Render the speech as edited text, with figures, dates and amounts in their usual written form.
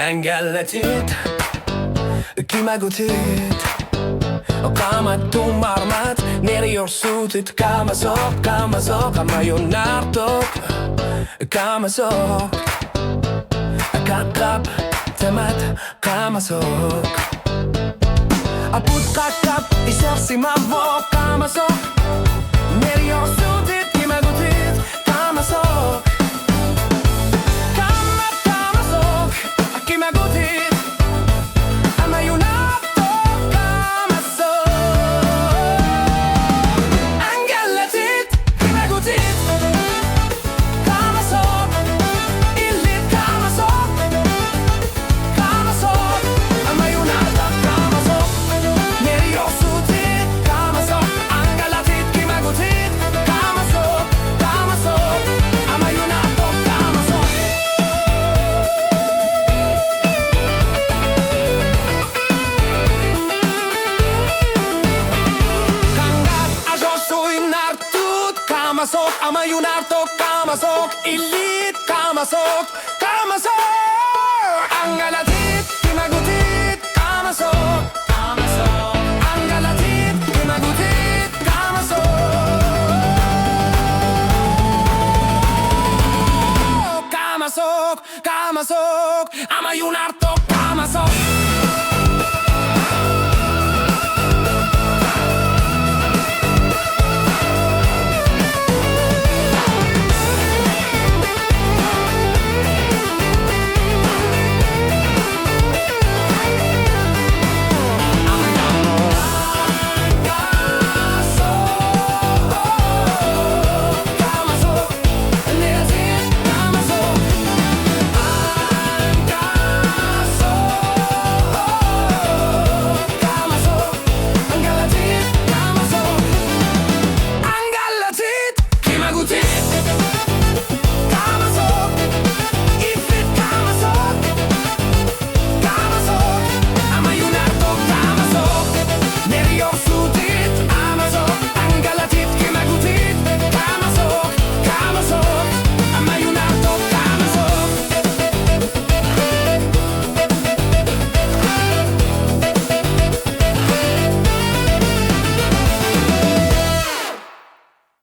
Angallatit, Qimagutit, Qamat neriyorsutit Kamasok, kamasok, amayunartok Kamasok, kakap, temat Kamasok Aput kakap, isersi mavok Kamasok, neriyorsutit Qimagutit Kamasok Kamasok, amayunartok Kamasok, ilit Kamasok, Kamasok Angallatit, Qimagutit Kamasok, Kamasok Angallatit, Qimagutit Kamasok Kamasok, kamasok, amayunartok